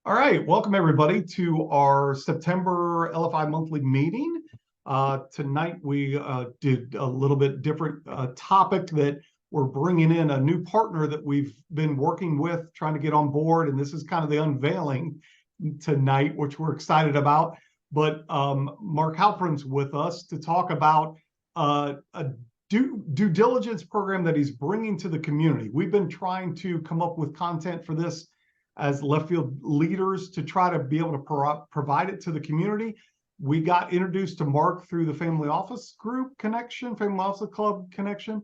All right, welcome everybody to our September LFI monthly meeting. Tonight we did a little bit different topic that we're bringing in a new partner that we've been working with, trying to get on board, and this is kind of the unveiling tonight, which we're excited about. But Mark Halpern's with us to talk about a due diligence program that he's bringing to the community. We've been trying to come up with content for this as left field leaders to try to be able to provide it to the community. We got introduced to Mark through the Family Office Group connection, Family Office Club connection,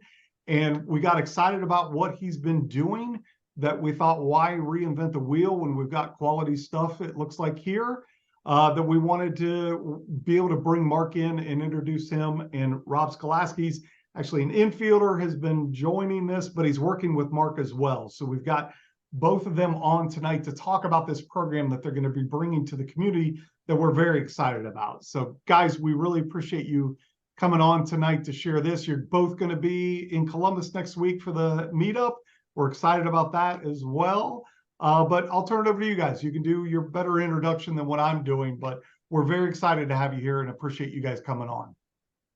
and we got excited about what he's been doing, that we thought, why reinvent the wheel when we've got quality stuff, it looks like here, that we wanted to be able to bring Mark in and introduce him. And Rob Skolaski's actually an infielder, has been joining this, but he's working with Mark as well. So we've got both of them on tonight to talk about this program that they're going to be bringing to the community that we're very excited about. So guys, we really appreciate you coming on tonight to share this. You're both going to be in Columbus next week for the meetup. We're excited about that as well. But I'll turn it over to you guys. You can do your better introduction than what I'm doing, but we're very excited to have you here and appreciate you guys coming on.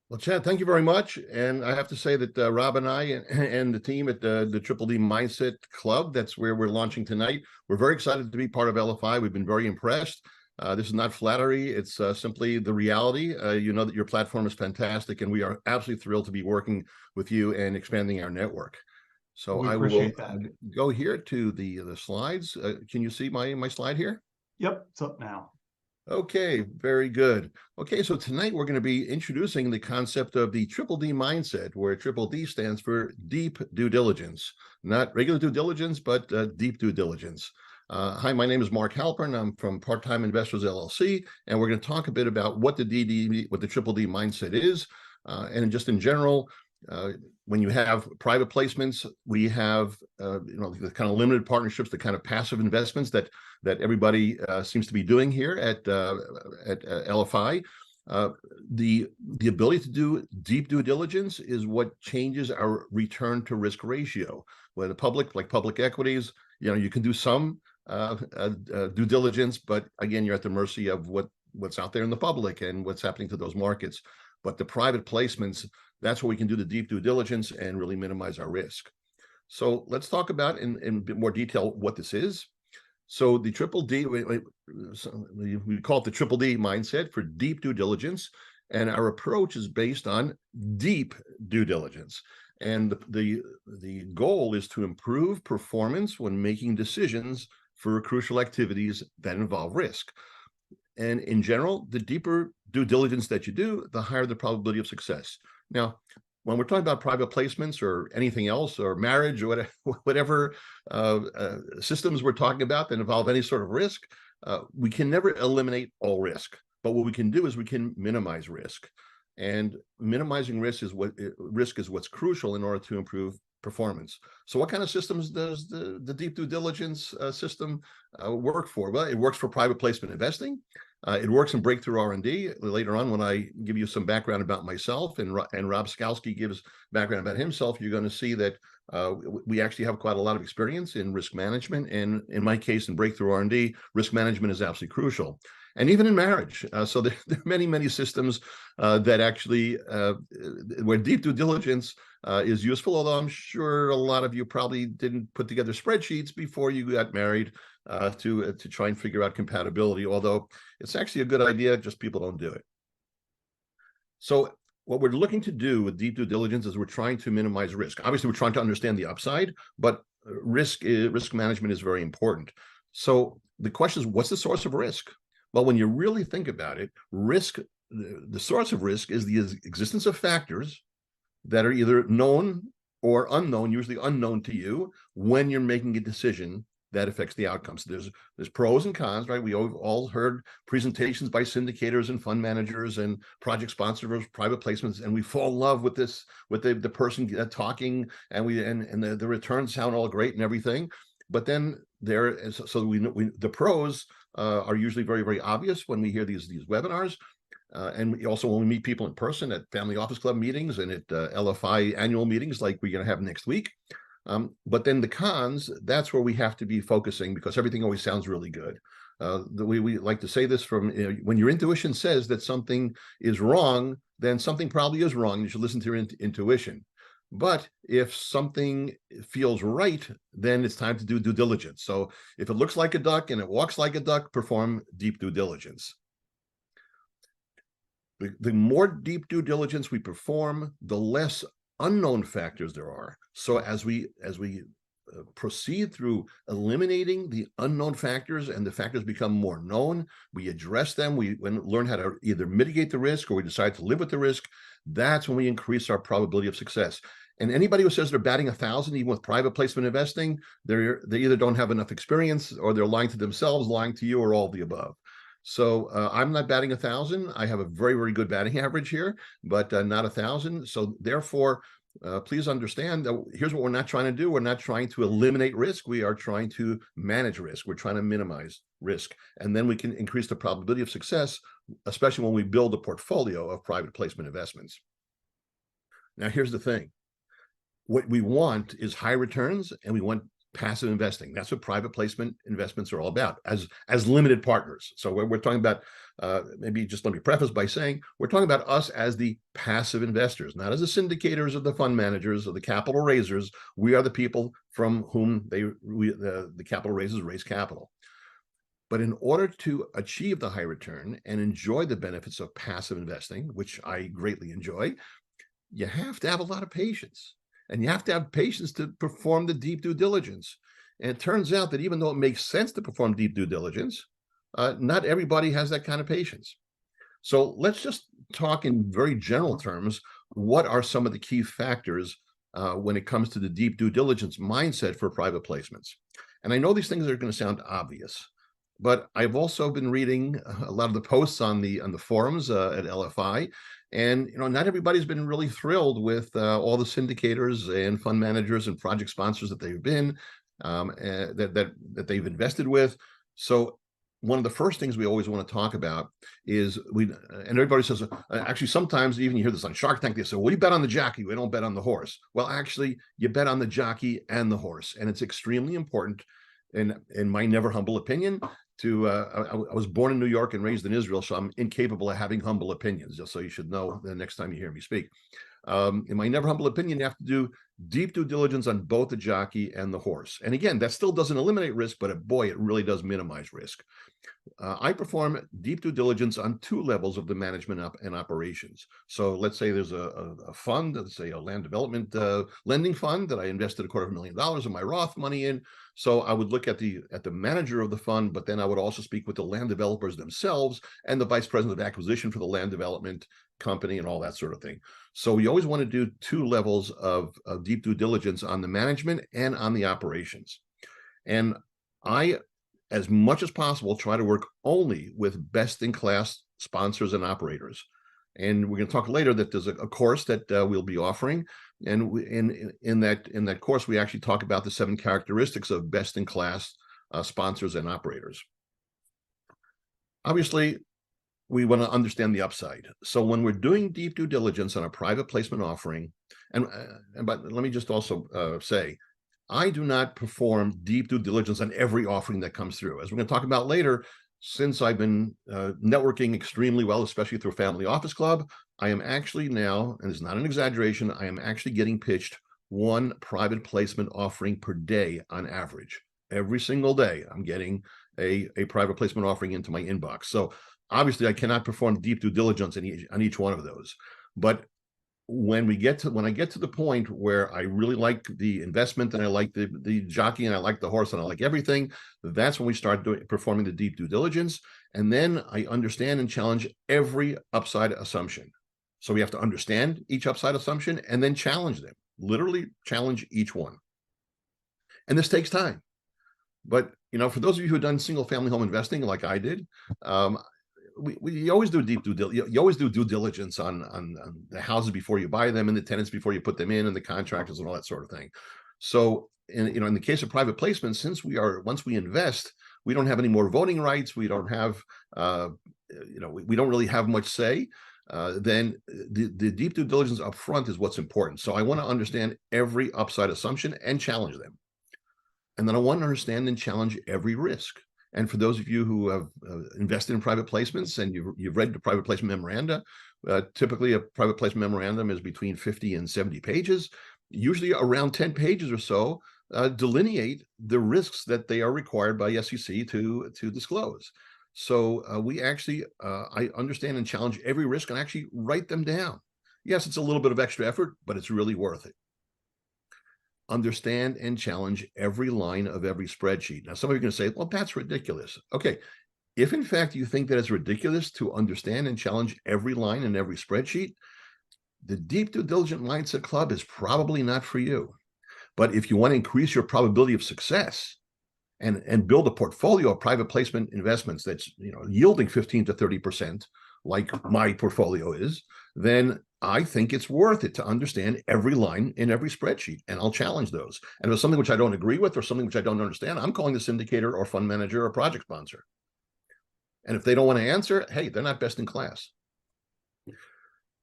Well, Chad, thank you very much. And I have to say that Rob and I and the team at the Triple D Mindset Club, that's where we're launching tonight. We're very excited to be part of LFI. We've been very impressed. This is not flattery. It's simply the reality. You know that your platform is fantastic, and we are absolutely thrilled to be working with you and expanding our network. So I will go here to the slides. Can you see my slide here? Yep, it's up now. Okay, very good. Okay, so tonight we're going to be introducing the concept of the Triple D mindset, where Triple D stands for deep due diligence, not regular due diligence, but deep due diligence. Hi, my name is Mark Halpern. I'm from Part-Time Investors LLC, and we're going to talk a bit about what the Triple D mindset is, and just in general. When you have private placements, we have the kind of limited partnerships, the kind of passive investments that everybody seems to be doing here at LFI. The ability to do deep due diligence is what changes our return to risk ratio. Where the public, like public equities, you can do some due diligence, but again, you're at the mercy of what's out there in the public and what's happening to those markets. But the private placements, that's where we can do the deep due diligence and really minimize our risk. So let's talk about in a bit more detail what this is. So the Triple D, we call it the Triple D mindset for deep due diligence, and our approach is based on deep due diligence. And the goal is to improve performance when making decisions for crucial activities that involve risk. And in general, the deeper due diligence that you do, the higher the probability of success. Now, when we're talking about private placements or anything else, or marriage or whatever systems we're talking about that involve any sort of risk, we can never eliminate all risk. But what we can do is we can minimize risk. And minimizing risk is what's crucial in order to improve performance. So what kind of systems does the deep due diligence system work for? Well, it works for private placement investing. It works in breakthrough R&D. Later on, when I give you some background about myself and Rob Skolaski gives background about himself, you're going to see that we actually have quite a lot of experience in risk management. And in my case, in breakthrough R&D, risk management is absolutely crucial. And even in marriage. So there are many, many systems that actually, where deep due diligence is useful, although I'm sure a lot of you probably didn't put together spreadsheets before you got married to try and figure out compatibility, although it's actually a good idea, just people don't do it. So what we're looking to do with deep due diligence is we're trying to minimize risk. Obviously, we're trying to understand the upside, but risk management is very important. So the question is, what's the source of risk? Well, when you really think about it, the source of risk is the existence of factors that are either known or unknown, usually unknown to you, when you're making a decision that affects the outcomes. There's pros and cons, right? We all heard presentations by syndicators and fund managers and project sponsors, private placements, and we fall in love with the person talking, and the returns sound all great and everything. But then the pros are usually very, very obvious when we hear these webinars. And also when we meet people in person at Family Office Club meetings and at LFI annual meetings like we're going to have next week. But then the cons, that's where we have to be focusing, because everything always sounds really good. The way we like to say this from, when your intuition says that something is wrong, then something probably is wrong. You should listen to your intuition. But if something feels right, then it's time to do due diligence. So if it looks like a duck and it walks like a duck, perform deep due diligence. The more deep due diligence we perform, the less unknown factors there are. So as we proceed through eliminating the unknown factors and the factors become more known, we address them, we learn how to either mitigate the risk or we decide to live with the risk. That's when we increase our probability of success. And anybody who says they're batting 1,000, even with private placement investing, they either don't have enough experience, or they're lying to themselves, lying to you, or all of the above. So I'm not batting 1,000. I have a very, very good batting average here, but not 1,000. So therefore, please understand that here's what we're not trying to do. We're not trying to eliminate risk. We are trying to manage risk. We're trying to minimize risk. And then we can increase the probability of success, especially when we build a portfolio of private placement investments. Now, here's the thing. What we want is high returns, and we want passive investing. That's what private placement investments are all about, as limited partners. So we're talking about, maybe just let me preface by saying, we're talking about us as the passive investors, not as the syndicators or the fund managers or the capital raisers. We are the people from whom the capital raisers raise capital. But in order to achieve the high return and enjoy the benefits of passive investing, which I greatly enjoy, you have to have a lot of patience. And you have to have patience to perform the deep due diligence. And it turns out that even though it makes sense to perform deep due diligence, not everybody has that kind of patience. So let's just talk in very general terms. What are some of the key factors when it comes to the deep due diligence mindset for private placements? And I know these things are going to sound obvious, but I've also been reading a lot of the posts on the forums at LFI. And not everybody's been really thrilled with all the syndicators and fund managers and project sponsors that they've been that they've invested with. So one of the first things we always want to talk about is and everybody says, actually, sometimes even you hear this on Shark Tank, they say, well, you bet on the jockey, we don't bet on the horse. Well, actually, you bet on the jockey and the horse, and it's extremely important. In my never humble opinion, I was born in New York and raised in Israel, so I'm incapable of having humble opinions, just so you should know the next time you hear me speak. In my never humble opinion, you have to do deep due diligence on both the jockey and the horse. And again, that still doesn't eliminate risk, but boy, it really does minimize risk. I perform deep due diligence on two levels of the management and operations. So let's say there's a fund, let's say a land development lending fund that I invested $250,000 of my Roth money in. So I would look at the manager of the fund, but then I would also speak with the land developers themselves and the vice president of acquisition for the land development company and all that sort of thing. So we always want to do two levels of deep due diligence on the management and on the operations. And I, as much as possible, try to work only with best-in-class sponsors and operators. And we're going to talk later that there's a course that we'll be offering. And in that course, we actually talk about the 7 characteristics of best-in-class sponsors and operators. Obviously, we want to understand the upside. So when we're doing deep due diligence on a private placement offering, but let me just also say, I do not perform deep due diligence on every offering that comes through. As we're going to talk about later, since I've been networking extremely well, especially through Family Office Club, I am actually now, and it's not an exaggeration, I am actually getting pitched 1 private placement offering per day on average. Every single day, I'm getting a private placement offering into my inbox. So obviously, I cannot perform deep due diligence on each one of those. But when I get to the point where I really like the investment and I like the jockey and I like the horse and I like everything, that's when we start performing the deep due diligence. And then I understand and challenge every upside assumption. So we have to understand each upside assumption and then challenge them, literally challenge each one. And this takes time. But for those of you who have done single family home investing like I did, we always do you always do due diligence on the houses before you buy them and the tenants before you put them in and the contractors and all that sort of thing. So in the case of private placement, since once we invest, we don't have any more voting rights. We don't have we don't really have much say. Then the deep due diligence up front is what's important. So I want to understand every upside assumption and challenge them. And then I want to understand and challenge every risk. And for those of you who have invested in private placements and you've read the private placement memoranda, typically a private placement memorandum is between 50 and 70 pages, usually around 10 pages or so, delineate the risks that they are required by SEC to disclose. So we actually, I understand and challenge every risk and actually write them down. Yes, it's a little bit of extra effort, but it's really worth it. Understand and challenge every line of every spreadsheet. Now, some of you are going to say, well, that's ridiculous. Okay, if in fact you think that it's ridiculous to understand and challenge every line in every spreadsheet, the Deep Due Diligent Mindset Club is probably not for you. But if you want to increase your probability of success and build a portfolio of private placement investments that's yielding 15 to 30%, like my portfolio is, then I think it's worth it to understand every line in every spreadsheet, and I'll challenge those. And if it's something which I don't agree with or something which I don't understand, I'm calling the syndicator or fund manager or project sponsor. And if they don't want to answer, hey, they're not best in class.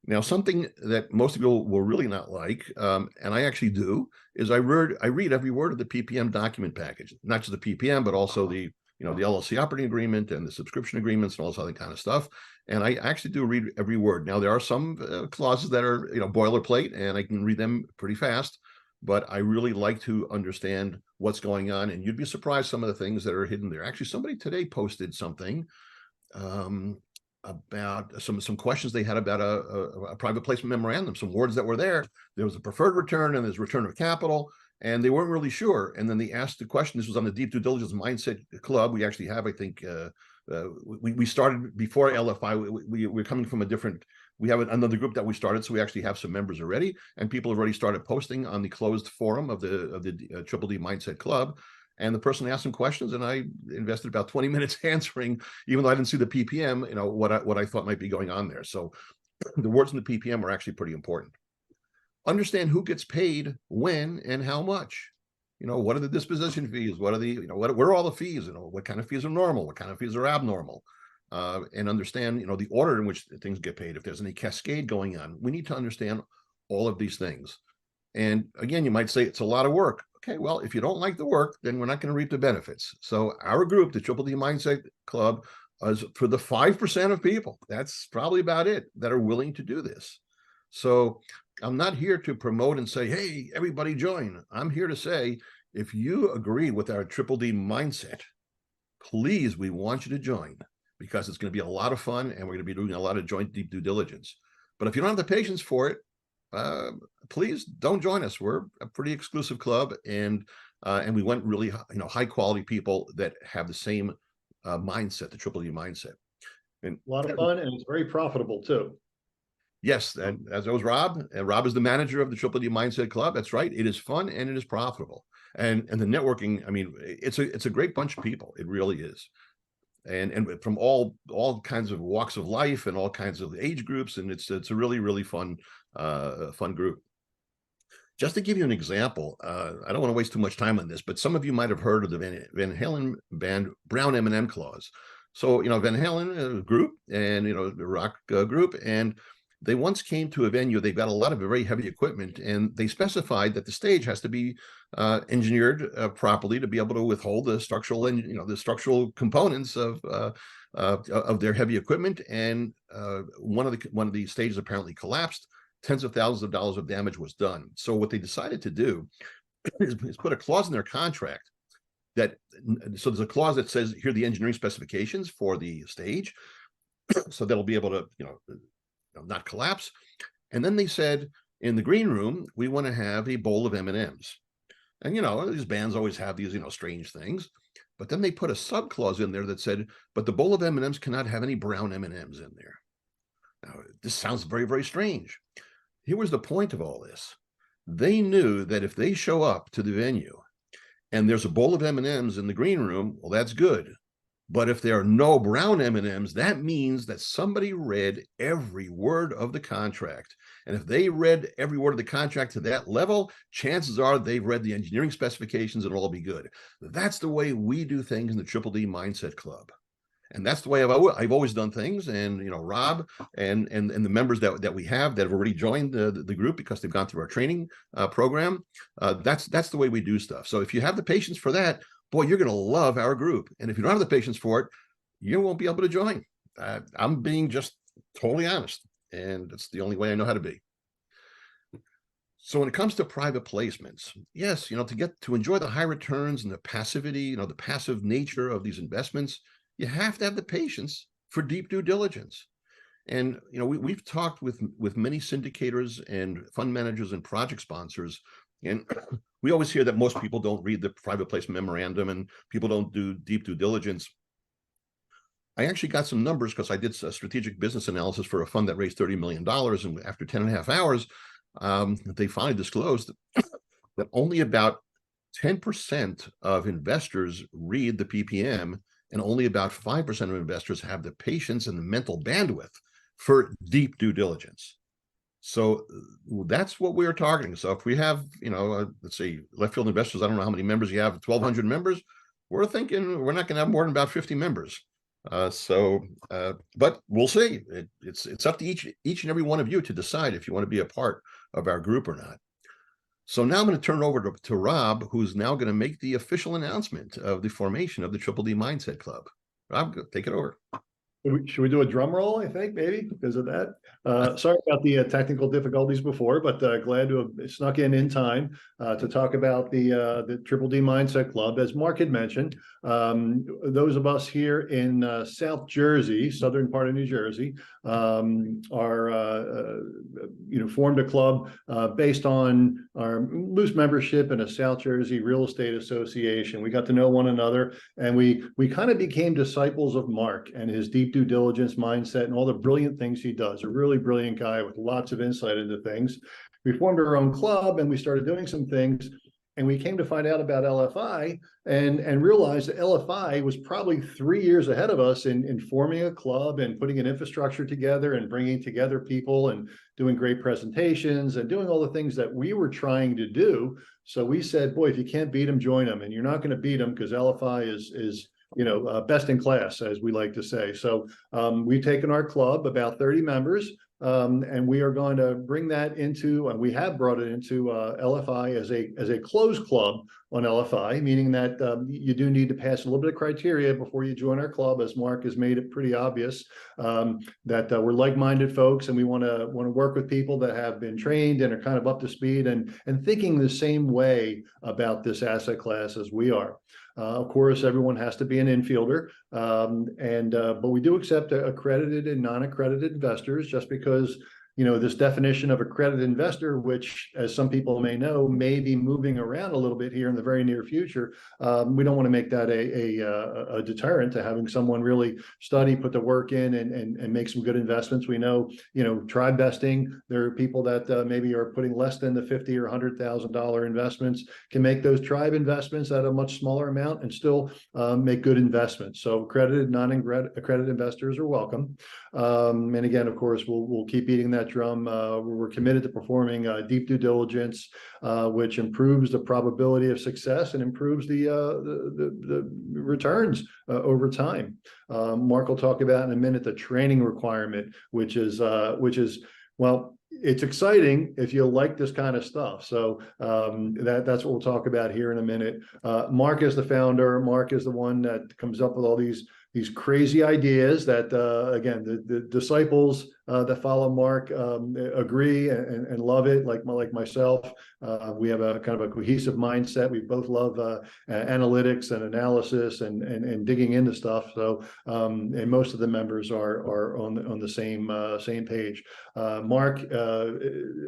Now, something that most people will really not like, and I actually do, is I read every word of the PPM document package, not just the PPM, but also the the LLC operating agreement and the subscription agreements and all this other kind of stuff. And I actually do read every word. Now, there are some clauses that are boilerplate, and I can read them pretty fast, but I really like to understand what's going on. And you'd be surprised some of the things that are hidden there. Actually, somebody today posted something about some questions they had about a private placement memorandum, some words that were there. There was a preferred return and there's return of capital, and they weren't really sure. And then they asked the question. This was on the Deep Due Diligence Mindset Club. We actually have, I think, we started before LFI. We're coming from a different. We have another group that we started, so we actually have some members already, and people have already started posting on the closed forum of the Triple D Mindset Club. And the person asked some questions, and I invested about 20 minutes answering, even though I didn't see the PPM, what I thought might be going on there. So the words in the PPM are actually pretty important. Understand who gets paid when and how much. What are the disposition fees? What are the, what are all the fees? What kind of fees are normal? What kind of fees are abnormal? And understand, the order in which things get paid. If there's any cascade going on, we need to understand all of these things. And again, you might say it's a lot of work. Okay, well, if you don't like the work, then we're not going to reap the benefits. So our group, the Triple D Mindset Club, is for the 5% of people. That's probably about it that are willing to do this. So I'm not here to promote and say, hey, everybody join. I'm here to say, if you agree with our Triple D mindset, please, we want you to join, because it's going to be a lot of fun, and we're going to be doing a lot of joint deep due diligence. But if you don't have the patience for it, please don't join us. We're a pretty exclusive club, and we want really high quality people that have the same mindset, the Triple D mindset. And a lot of fun, and it's very profitable too. Yes, and as was Rob. Rob is the manager of the Triple D Mindset Club. That's right. It is fun and it is profitable. And the networking, I mean, it's a great bunch of people. It really is. And from all kinds of walks of life and all kinds of age groups, and it's a really, really fun group. Just to give you an example, I don't want to waste too much time on this, but some of you might have heard of the Van Halen band Brown M&M clause. So, Van Halen group and, the rock group, and they once came to a venue. They've got a lot of very heavy equipment, and they specified that the stage has to be engineered properly to be able to withhold the structural and the structural components of their heavy equipment. And one of the stages apparently collapsed. Tens of thousands of dollars of damage was done. So what they decided to do is put a clause in their contract so there's a clause that says, here are the engineering specifications for the stage, so they'll be able to not collapse. And then they said, in the green room, we want to have a bowl of M&Ms. And these bands always have these strange things. But then they put a sub clause in there that said, but the bowl of M&Ms cannot have any brown M&Ms in there. Now, this sounds very, very strange. Here was the point of all this. They knew that if they show up to the venue and there's a bowl of M&Ms in the green room, well, that's good. But if there are no brown M&Ms, that means that somebody read every word of the contract. And if they read every word of the contract to that level, chances are they've read the engineering specifications and it'll all be good. That's the way we do things in the Triple D Mindset Club. And that's the way I've always done things. And, Rob and the members that we have that have already joined the group because they've gone through our training program, that's the way we do stuff. So if you have the patience for that, boy, you're going to love our group. And if you don't have the patience for it, you won't be able to join. I'm being just totally honest, and it's the only way I know how to be. So when it comes to private placements, yes, to enjoy the high returns and the passivity, the passive nature of these investments, you have to have the patience for deep due diligence. And we've talked with many syndicators and fund managers and project sponsors, and we always hear that most people don't read the private placement memorandum and people don't do deep due diligence. I actually got some numbers because I did a strategic business analysis for a fund that raised $30 million, and after 10 and a half hours, they finally disclosed that only about 10% of investors read the PPM, and only about 5% of investors have the patience and the mental bandwidth for deep due diligence. So that's what we're targeting. So if we have, let's see, left field investors, I don't know how many members you have, 1,200 members, we're thinking we're not going to have more than about 50 members. But we'll see. It's up to each and every one of you to decide if you want to be a part of our group or not. So now I'm going to turn it over to Rob, who's now going to make the official announcement of the formation of the Triple D Mindset Club. Rob, take it over. Should we do a drum roll, I think, maybe, because of that? Sorry about the technical difficulties before, but glad to have snuck in time to talk about the Triple D Mindset Club. As Mark had mentioned, those of us here in South Jersey, southern part of New Jersey, are formed a club based on our loose membership in a South Jersey Real Estate Association. We got to know one another, and we kind of became disciples of Mark and his deep due diligence mindset and all the brilliant things he does. A really brilliant guy with lots of insight into things. We formed our own club and we started doing some things, and we came to find out about LFI and realized that LFI was probably 3 years ahead of us in forming a club and putting an infrastructure together and bringing together people and doing great presentations and doing all the things that we were trying to do. So we said, boy, if you can't beat them, join them. And you're not going to beat them because LFI is best in class, as we like to say. So we've taken our club, about 30 members, and we are going to bring that into, and we have brought it into LFI as a closed club on LFI, meaning that you do need to pass a little bit of criteria before you join our club, as Mark has made it pretty obvious that we're like-minded folks, and we want to work with people that have been trained and are kind of up to speed and thinking the same way about this asset class as we are. Of course, everyone has to be an infielder, but we do accept accredited and non-accredited investors, just because this definition of accredited investor, which, as some people may know, may be moving around a little bit here in the very near future. We don't want to make that a deterrent to having someone really study, put the work in, and make some good investments. We know, tribe vesting, there are people that maybe are putting less than the $50,000 or $100,000 investments, can make those tribe investments at a much smaller amount and still make good investments. So accredited, non-accredited investors are welcome. And again, of course, we'll keep beating that drum. We're committed to performing deep due diligence, which improves the probability of success and improves the returns over time. Mark will talk about in a minute the training requirement, which is well, it's exciting if you like this kind of stuff. So that's what we'll talk about here in a minute. Mark is the founder. Mark is the one that comes up with all these crazy ideas that, again, the disciples that follow Mark agree and love it, like myself. We have a kind of a cohesive mindset. We both love analytics and analysis and digging into stuff. So, and most of the members are on the same page. Mark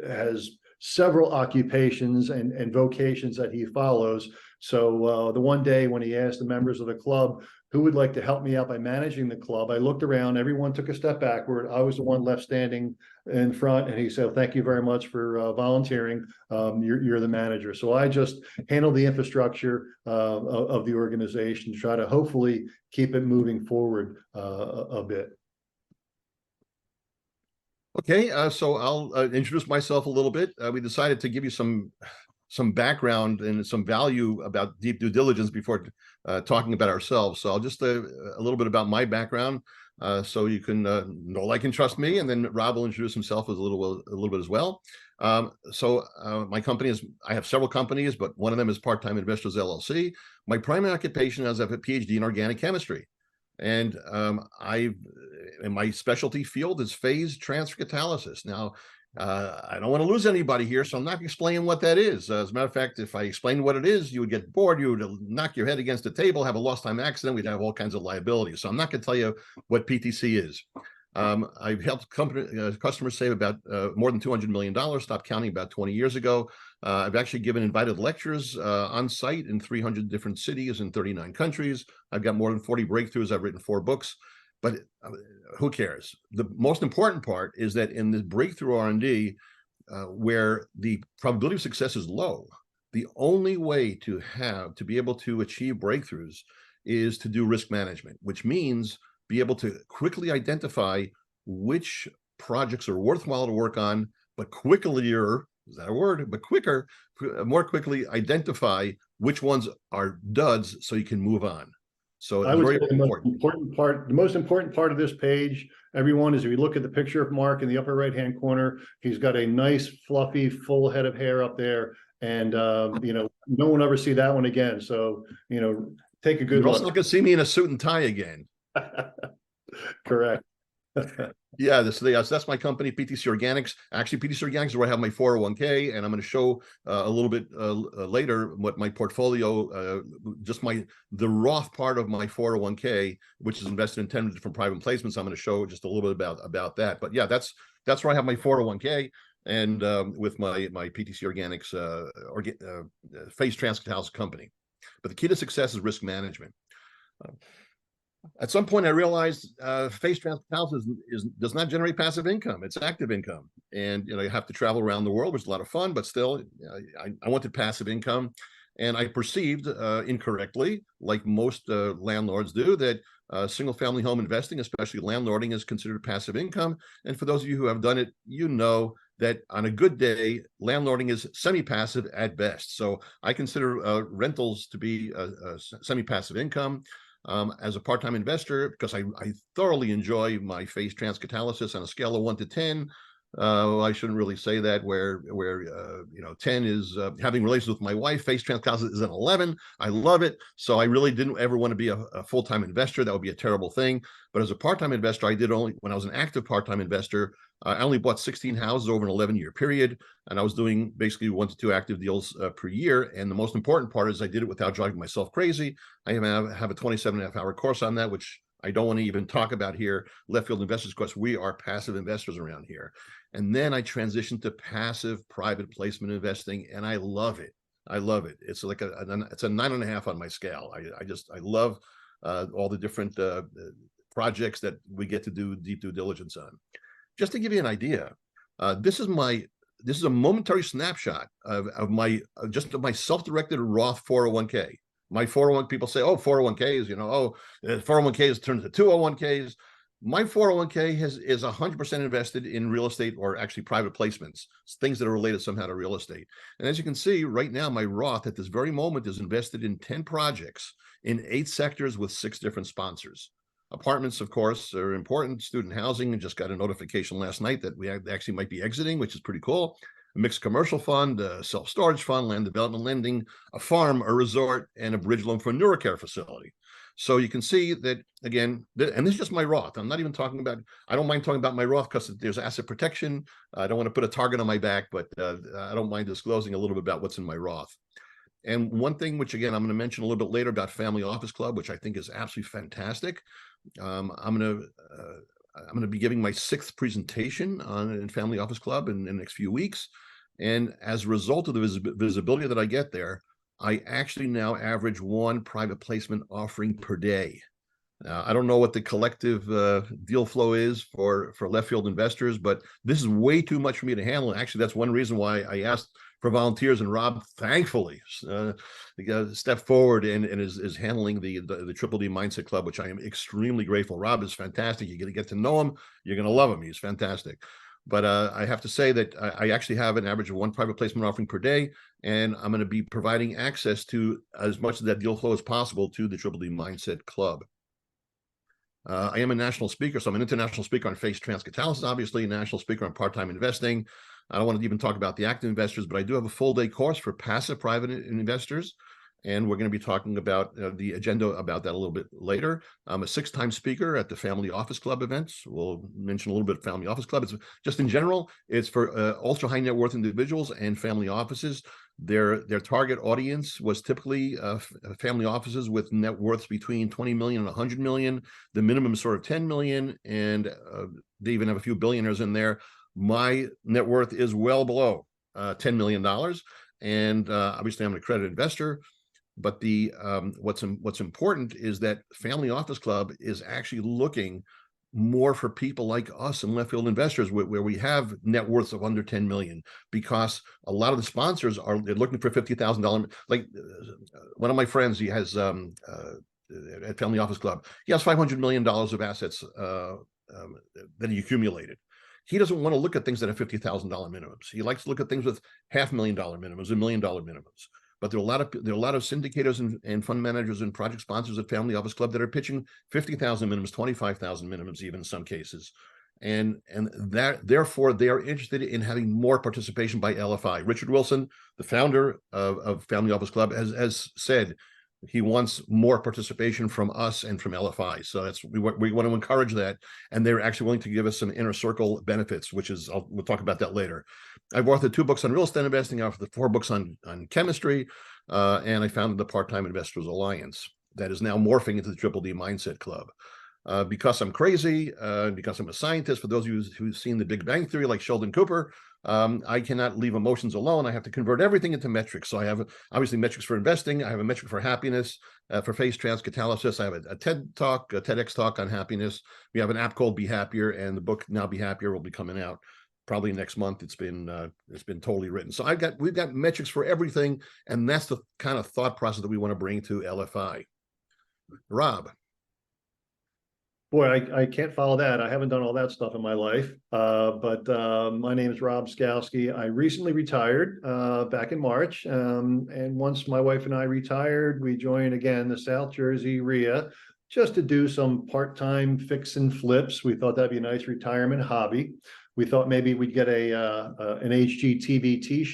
has several occupations and vocations that he follows. So the one day when he asked the members of the club who would like to help me out by managing the club, I looked around, everyone took a step backward. I was the one left standing in front, and he said, thank you very much for volunteering. You're the manager. So I just handle the infrastructure of the organization, try to hopefully keep it moving forward a bit. Okay, so I'll introduce myself a little bit. We decided to give you some some background and some value about deep due diligence before talking about ourselves. So I'll just a little bit about my background, so you can know, like, and trust me, and then Rob will introduce himself as a little bit as well. My company is, I have several companies, but one of them is Part-Time Investors LLC. My primary occupation is I have a PhD in organic chemistry, and in my specialty field is phase transfer catalysis. Now, I don't want to lose anybody here, so I'm not explaining what that is. As a matter of fact, if I explained what it is, you would get bored, you would knock your head against the table, have a lost time accident, we'd have all kinds of liabilities. So I'm not going to tell you what PTC is. I've helped customers save about more than $200 million, stopped counting about 20 years ago. I've actually given invited lectures on site in 300 different cities in 39 countries. I've got more than 40 breakthroughs. I've written 4 books. But who cares? The most important part is that in the breakthrough R&D, where the probability of success is low, the only way to be able to achieve breakthroughs is to do risk management, which means be able to quickly identify which projects are worthwhile to work on, but quicker, is that a word? But more quickly identify which ones are duds so you can move on. So I it's would very say important. the most important part of this page, everyone, is if you look at the picture of Mark in the upper right-hand corner, he's got a nice, fluffy, full head of hair up there. And, no one ever see that one again. So, take a good You're look. also not going to see me in a suit and tie again. Correct. Yeah, that's my company, PTC Organics. Actually, PTC Organics is where I have my 401k, and I'm going to show a little bit later what my portfolio, the Roth part of my 401k, which is invested in 10 different private placements. I'm going to show just a little bit about that. But yeah, that's where I have my 401k, and with my PTC Organics phase transfer company. But the key to success is risk management. At some point, I realized phase transfer does not generate passive income; it's active income, and you have to travel around the world, which is a lot of fun. But still, I wanted passive income, and I perceived incorrectly, like most landlords do, that single-family home investing, especially landlording, is considered passive income. And for those of you who have done it, you know that on a good day, landlording is semi-passive at best. So I consider rentals to be semi-passive income. As a part-time investor, because I thoroughly enjoy my phase transfer catalysis on a scale of 1 to 10. I shouldn't really say that, where 10 is having relations with my wife. Phase transfer catalysis is an 11. I love it. So I really didn't ever want to be a full-time investor. That would be a terrible thing. But as a part-time investor, when I was an active part-time investor, I only bought 16 houses over an 11-year period, and I was doing basically 1 to 2 active deals per year. And the most important part is I did it without driving myself crazy. I have a 27.5-hour course on that, which I don't want to even talk about here. Left Field Investors Course. We are passive investors around here. And then I transitioned to passive private placement investing, and I love it. I love it. It's like it's a 9.5 on my scale. I love all the different projects that we get to do deep due diligence on. Just to give you an idea, this is a momentary snapshot of my self-directed Roth 401k. My 401 people say, oh, 401ks, 401ks turn into 201ks. My 401k is 100% invested in real estate, or actually private placements, things that are related somehow to real estate. And as you can see right now, my Roth at this very moment is invested in 10 projects in 8 sectors with 6 different sponsors. Apartments, of course, are important. Student housing, and just got a notification last night that we actually might be exiting, which is pretty cool. A mixed commercial fund, a self-storage fund, land development lending, a farm, a resort, and a bridge loan for a neurocare facility. So you can see that, again, and this is just my Roth. I don't mind talking about my Roth because there's asset protection. I don't want to put a target on my back, but I don't mind disclosing a little bit about what's in my Roth. And one thing, which again, I'm going to mention a little bit later, about Family Office Club, which I think is absolutely fantastic. I'm going to be giving my 6th presentation in Family Office Club in the next few weeks. And as a result of the visibility that I get there, I actually now average 1 private placement offering per day. I don't know what the collective deal flow is for Left Field investors, but this is way too much for me to handle. And actually, that's one reason why I asked for volunteers, and Rob thankfully stepped forward and is handling the Triple D Mindset Club, which I am extremely grateful. Rob is fantastic. You're going to get to know him. You're going to love him. He's fantastic. But I have to say that I actually have an average of one private placement offering per day, and I'm going to be providing access to as much of that deal flow as possible to the Triple D Mindset Club. I am a national speaker, so I'm an international speaker on phase transcatalysis, obviously, a national speaker on part-time investing. I don't want to even talk about the active investors, but I do have a full-day course for passive private investors, and we're going to be talking about the agenda about that a little bit later. I'm a 6-time speaker at the Family Office Club events. We'll mention a little bit of Family Office Club. It's just in general, it's for ultra high net worth individuals and family offices. Their target audience was typically family offices with net worths between 20 million and 100 million. The minimum is sort of 10 million, and they even have a few billionaires in there. My net worth is well below $10 million. And obviously I'm an accredited investor. But the what's important is that Family Office Club is actually looking more for people like us and left field investors where we have net worths of under 10 million, because a lot of the sponsors they're looking for $50,000. Like one of my friends, he has at Family Office Club, he has $500 million of assets that he accumulated. He doesn't want to look at things that have $50,000 minimums. He likes to look at things with $500,000 minimums and $1 million minimums. But there are a lot of syndicators and fund managers and project sponsors at Family Office Club that are pitching 50,000 minimums, 25,000 minimums, even in some cases, and that therefore they are interested in having more participation by LFI. Richard Wilson, the founder of Family Office Club, has said he wants more participation from us and from LFI. So we want to encourage that, and they're actually willing to give us some inner circle benefits, which is we'll talk about that later. I've authored 2 books on real estate investing, I've authored 4 books on chemistry, and I founded the Part-Time Investors Alliance that is now morphing into the Triple D Mindset Club. Because I'm crazy, because I'm a scientist, for those of you who've seen the Big Bang Theory, like Sheldon Cooper, I cannot leave emotions alone. I have to convert everything into metrics. So I have obviously metrics for investing. I have a metric for happiness, for phase transcatalysis. I have a TED Talk, a TEDx talk on happiness. We have an app called Be Happier, and the book Now Be Happier will be coming out probably next month. It's been totally written. So we've got metrics for everything, and that's the kind of thought process that we want to bring to LFI. Rob. Boy, I can't follow that. I haven't done all that stuff in my life. But my name is Rob Skowski. I recently retired back in March. And once my wife and I retired, we joined again the South Jersey RIA just to do some part-time fix and flips. We thought that'd be a nice retirement hobby. We thought maybe we'd get an HGTV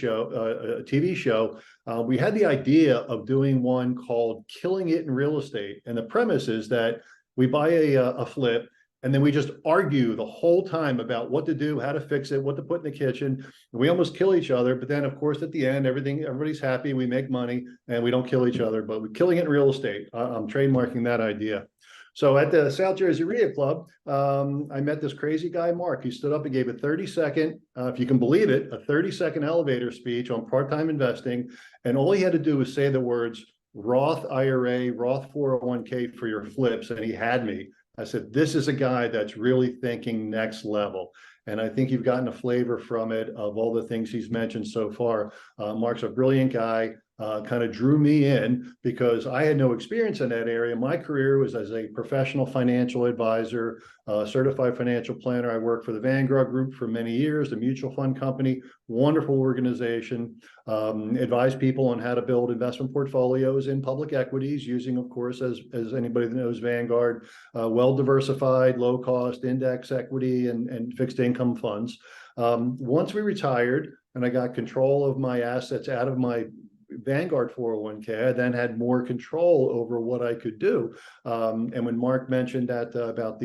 show. We had the idea of doing one called Killing It in Real Estate. And the premise is that we buy a flip, and then we just argue the whole time about what to do, how to fix it, what to put in the kitchen. We almost kill each other, but then of course at the end, everybody's happy, we make money, and we don't kill each other. But we're killing it in real estate. I'm trademarking that idea. So at the South Jersey RIA Club, I met this crazy guy, Mark. He stood up and gave a 30-second, if you can believe it, a 30-second elevator speech on part-time investing. And all he had to do was say the words, Roth IRA, Roth 401k for your flips, and he had me. I said, this is a guy that's really thinking next level. And I think you've gotten a flavor from it of all the things he's mentioned so far. Mark's a brilliant guy, kind of drew me in because I had no experience in that area. My career was as a professional financial advisor, certified financial planner. I worked for the Vanguard Group for many years, the mutual fund company, wonderful organization, advised people on how to build investment portfolios in public equities using, of course, as anybody that knows Vanguard, well-diversified, low-cost index equity and fixed income funds. Once we retired and I got control of my assets out of my Vanguard 401k, I then had more control over what I could do. And when Mark mentioned that about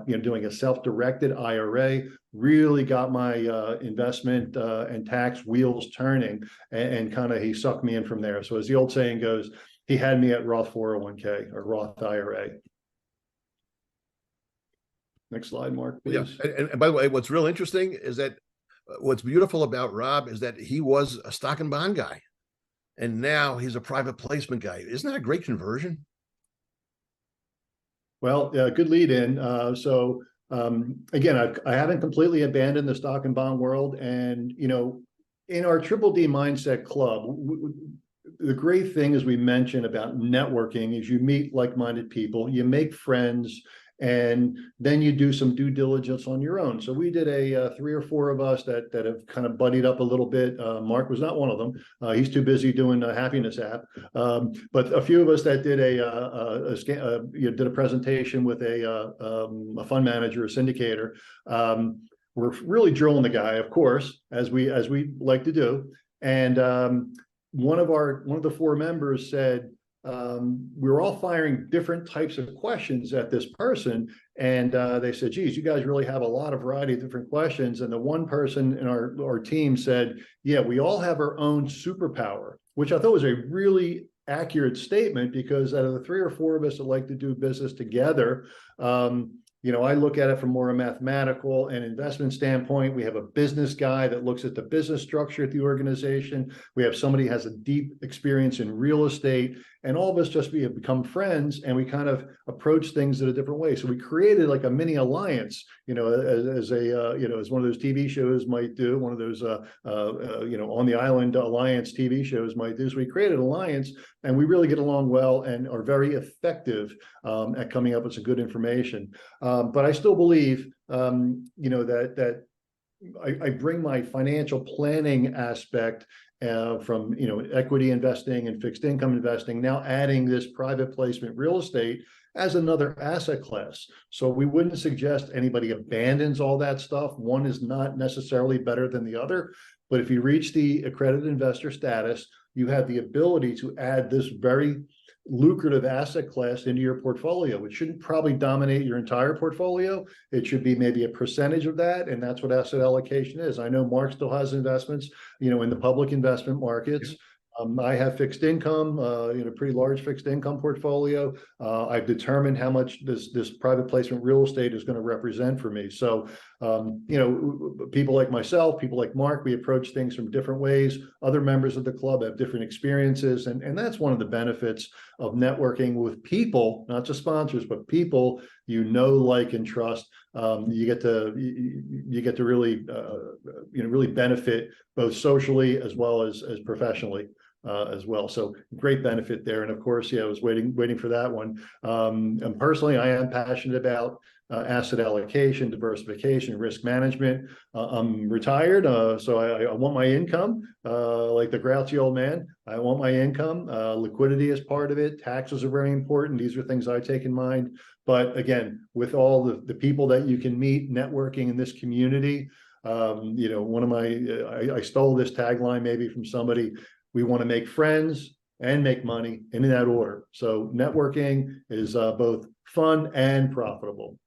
doing a self-directed IRA, really got my investment and tax wheels turning, and kind of he sucked me in from there. So as the old saying goes, he had me at Roth 401k or Roth IRA. Next slide, Mark, please. Yeah, and by the way, what's real interesting is that what's beautiful about Rob is that he was a stock and bond guy, and now he's a private placement guy. Isn't that a great conversion? Well, good lead in. Again, I haven't completely abandoned the stock and bond world. And, in our Triple D Mindset Club, the great thing, as we mentioned about networking, is you meet like-minded people, you make friends, and then you do some due diligence on your own. So we did a 3 or 4 of us that have kind of buddied up a little bit. Mark was not one of them. He's too busy doing a happiness app. But a few of us that did did a presentation with a fund manager, a syndicator. We're really drilling the guy, of course, as we like to do. And one of the 4 members said, we were all firing different types of questions at this person. And they said, geez, you guys really have a lot of variety of different questions. And the one person in our team said, yeah, we all have our own superpower, which I thought was a really accurate statement, because out of the 3 or 4 of us that like to do business together, I look at it from more a mathematical and investment standpoint. We have a business guy that looks at the business structure at the organization. We have somebody who has a deep experience in real estate, and all of us just have become friends, and we kind of approach things in a different way. So we created like a mini alliance, as one of those TV shows might do, one of those, on the island alliance TV shows might do. So we created an alliance, and we really get along well and are very effective at coming up with some good information. But I still believe, that I bring my financial planning aspect from equity investing and fixed income investing, now adding this private placement real estate as another asset class. So we wouldn't suggest anybody abandons all that stuff. One is not necessarily better than the other, but if you reach the accredited investor status, you have the ability to add this very lucrative asset class into your portfolio. It shouldn't probably dominate your entire portfolio. It should be maybe a percentage of that, and that's what asset allocation is. I know Mark still has investments, in the public investment markets. I have fixed income, pretty large fixed income portfolio. I've determined how much this private placement real estate is going to represent for me. So, people like myself, people like Mark, we approach things from different ways. Other members of the club have different experiences. And that's one of the benefits of networking with people, not just sponsors, but people like and trust. You get to really, really benefit both socially as well as professionally. As well. So great benefit there. And of course, I was waiting for that one. And personally, I am passionate about asset allocation, diversification, risk management. I'm retired, so I want my income, like the grouchy old man. I want my income. Liquidity is part of it. Taxes are very important. These are things I take in mind. But again, with all the people that you can meet, networking in this community, one of I stole this tagline maybe from somebody. We want to make friends and make money, and in that order. So networking is both fun and profitable.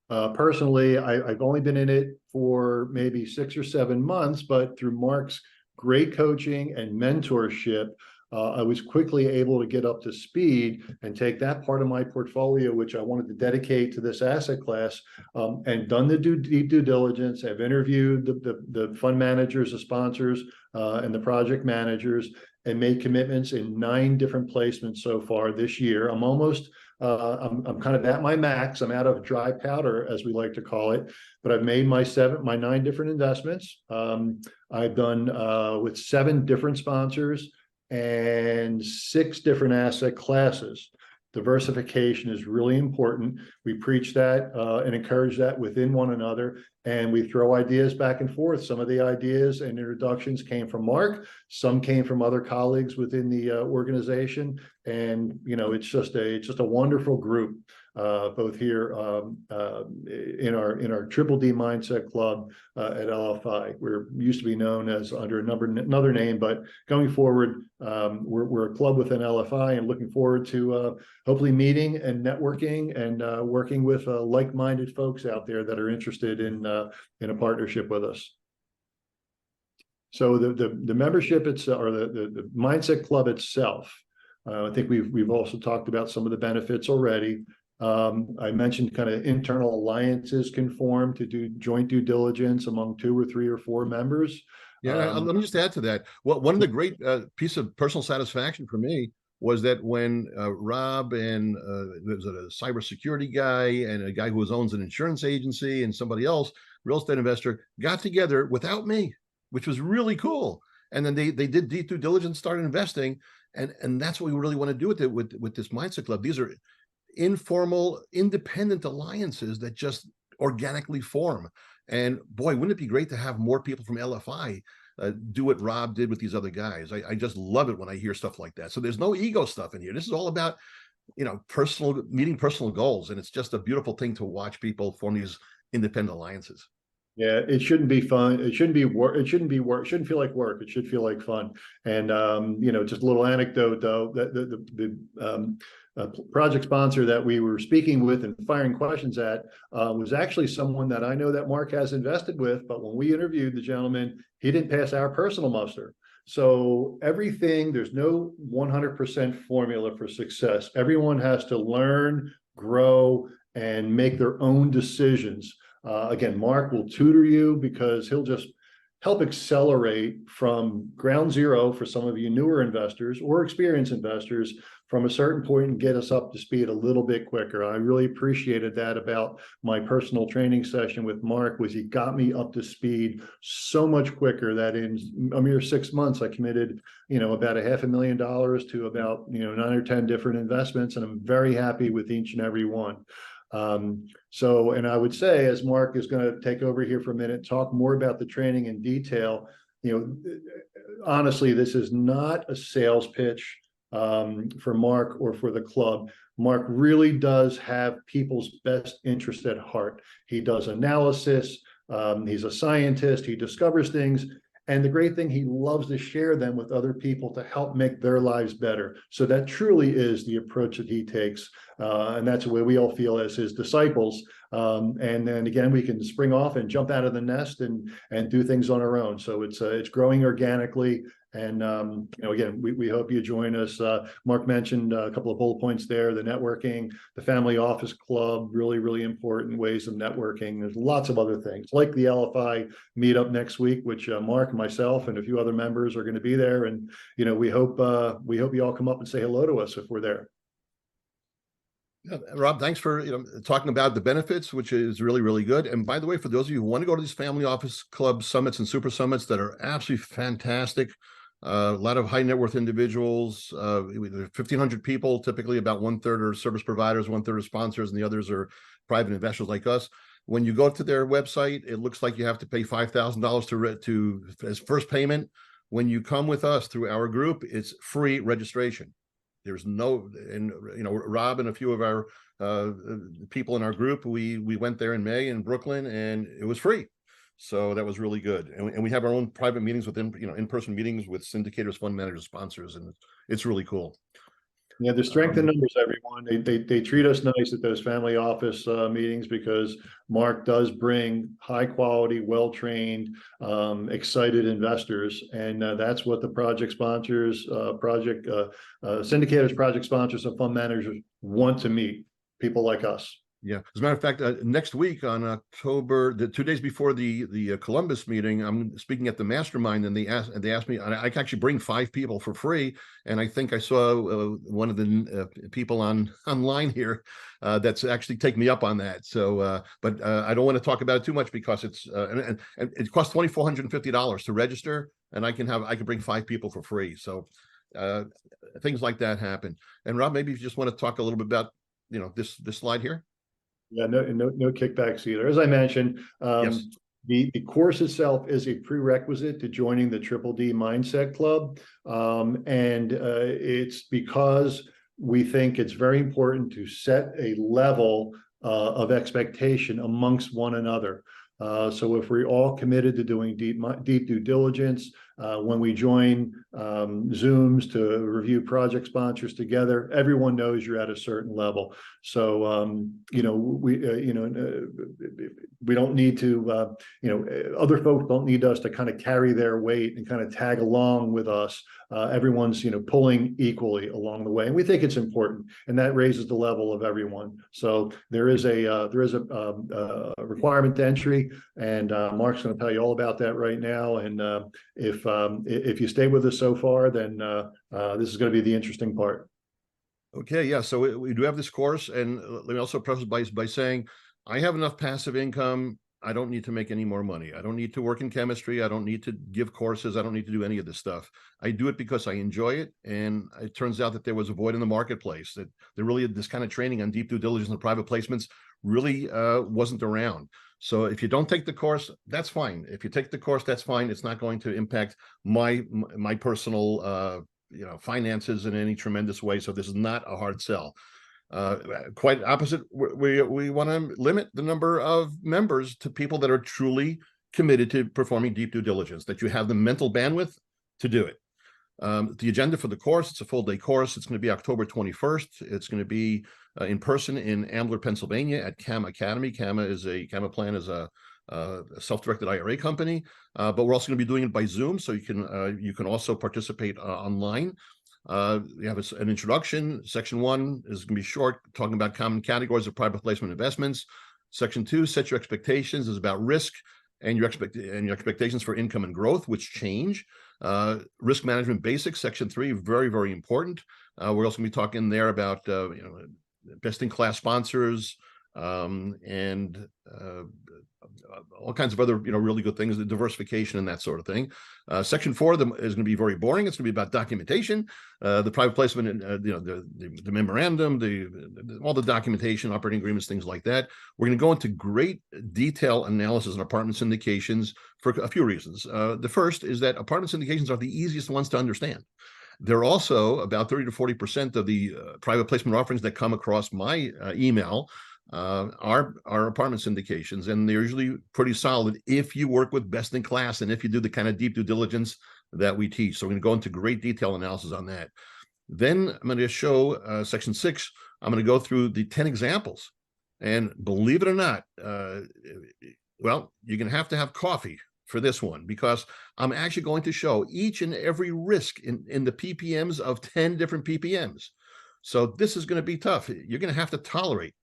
Personally, I've only been in it for maybe 6 or 7 months, but through Mark's great coaching and mentorship, I was quickly able to get up to speed and take that part of my portfolio, which I wanted to dedicate to this asset class, and done the deep due diligence. I've interviewed the fund managers, the sponsors, and the project managers, and made commitments in 9 different placements so far this year. I'm almost, I'm kind of at my max. I'm out of dry powder, as we like to call it, but I've made my 9 different investments. I've done with 7 different sponsors and 6 different asset classes. Diversification is really important. We preach that and encourage that within one another, and we throw ideas back and forth. Some of the ideas and introductions came from Mark, some came from other colleagues within the organization, and it's just a wonderful group, both here in our Triple D Mindset Club at LFI. We're used to be known as under another name, but going forward, we're a club within LFI, and looking forward to hopefully meeting and networking and working with like-minded folks out there that are interested in a partnership with us. So the membership itself, or the Mindset Club itself, I think we've also talked about some of the benefits already. I mentioned kind of internal alliances can form to do joint due diligence among 2 or 3 or 4 members. Yeah, let me just add to that. Well, one of the great piece of personal satisfaction for me was that when Rob and there was a cybersecurity guy and a guy who owns an insurance agency and somebody else, real estate investor, got together without me, which was really cool. And then they did deep due diligence, started investing, and that's what we really want to do with this Mindset Club. These are informal, independent alliances that just organically form. And boy, wouldn't it be great to have more people from LFI do what Rob did with these other guys. I just love it when I hear stuff like that. So there's no ego stuff in here. This is all about, meeting personal goals. And it's just a beautiful thing to watch people form these independent alliances. Yeah, it shouldn't be fun. It shouldn't be work. It shouldn't be work. It shouldn't feel like work. It should feel like fun. And just a little anecdote though, that the project sponsor that we were speaking with and firing questions at was actually someone that I know that Mark has invested with. But when we interviewed the gentleman, he didn't pass our personal muster. So there's no 100% formula for success. Everyone has to learn, grow, and make their own decisions. Again, Mark will tutor you because he'll just help accelerate from ground zero for some of you newer investors or experienced investors from a certain point and get us up to speed a little bit quicker. I really appreciated that about my personal training session with Mark, was he got me up to speed so much quicker that in a mere 6 months, I committed, about $500,000 to about, 9 or 10 different investments. And I'm very happy with each and every one. And I would say, as Mark is going to take over here for a minute, talk more about the training in detail, honestly, this is not a sales pitch for Mark or for the club. Mark really does have people's best interest at heart. He does analysis. He's a scientist. He discovers things. And the great thing, he loves to share them with other people to help make their lives better. So that truly is the approach that he takes. And that's the way we all feel as his disciples. And then again, we can spring off and jump out of the nest and do things on our own. So it's growing organically. And, again, we hope you join us. Mark mentioned a couple of bullet points there, the networking, the family office club, really, really important ways of networking. There's lots of other things like the LFI meetup next week, which Mark and myself and a few other members are going to be there. And, we hope you all come up and say hello to us if we're there. Yeah, Rob, thanks for talking about the benefits, which is really, really good. And by the way, for those of you who want to go to these family office club summits and super summits that are absolutely fantastic, a lot of high net worth individuals, 1,500 people, typically about 1/3 are service providers, 1/3 are sponsors, and the others are private investors like us. When you go to their website, it looks like you have to pay $5,000 to as first payment. When you come with us through our group, it's free registration. There's no, and Rob and a few of our people in our group, we went there in May in Brooklyn, and it was free. So that was really good. And we have our own private meetings with them, in-person meetings with syndicators, fund managers, sponsors, and it's really cool. Yeah, the strength in numbers, everyone. They treat us nice at those family office meetings because Mark does bring high quality, well-trained, excited investors. And that's what the project sponsors, syndicators, project sponsors, and fund managers want to meet, people like us. Yeah, as a matter of fact, next week on October, the 2 days before the Columbus meeting, I'm speaking at the mastermind, and they asked me, I can actually bring 5 people for free, and I think I saw one of the people online here that's actually taking me up on that. So, but I don't want to talk about it too much because it's and it costs $2,450 to register, and I can bring 5 people for free. So things like that happen. And Rob, maybe you just want to talk a little bit about this slide here. Yeah, no kickbacks either. As I mentioned, Yes. The course itself is a prerequisite to joining the Triple D Mindset Club. And it's because we think it's very important to set a level of expectation amongst one another. So if we're all committed to doing deep due diligence, when we join Zooms to review project sponsors together, everyone knows you're at a certain level. So we don't need to other folks don't need us to kind of carry their weight and kind of tag along with us. Everyone's pulling equally along the way, and we think it's important, and that raises the level of everyone. So there is a requirement to entry, and Mark's going to tell you all about that right now. And if you stay with us so far, then this is going to be the interesting part. Okay, yeah. So we do have this course, and let me also preface by saying I have enough passive income. I don't need to make any more money. I don't need to work in chemistry. I don't need to give courses. I don't need to do any of this stuff. I do it because I enjoy it. And it turns out that there was a void in the marketplace, that there really, this kind of training on deep due diligence and private placements really wasn't around. So if you don't take the course, that's fine. If you take the course, that's fine. It's not going to impact my personal finances in any tremendous way. So this is not a hard sell. Quite opposite, we want to limit the number of members to people that are truly committed to performing deep due diligence, that you have the mental bandwidth to do it. The agenda for the course, it's a full day course. It's going to be October 21st. It's going to be in person in Ambler, Pennsylvania at CAMA Academy. CAMA Plan is a self-directed IRA company, but we're also going to be doing it by Zoom, so you can also participate online. We have an introduction. Section 1 is going to be short, talking about common categories of private placement investments. Section 2, set your expectations, is about risk and your expectations for income and growth, which change. Risk management basics, Section 3, very, very important. We're also going to be talking there about best-in-class sponsors, and all kinds of other really good things, the diversification and that sort of thing. Section 4 is going to be very boring. It's going to be about documentation, the private placement, the memorandum, all the documentation, operating agreements, things like that. We're going to go into great detail analysis on apartment syndications for a few reasons. The first is that apartment syndications are the easiest ones to understand. They're also about 30 to 40% of the private placement offerings that come across my email are apartment syndications, and they're usually pretty solid if you work with best in class and if you do the kind of deep due diligence that we teach. So we're going to go into great detail analysis on that. Then I'm going to show Section 6. I'm going to go through the 10 examples, and believe it or not, well, you're going to have coffee for this one, because I'm actually going to show each and every risk in the PPMs of 10 different PPMs. So this is going to be tough. You're going to have to tolerate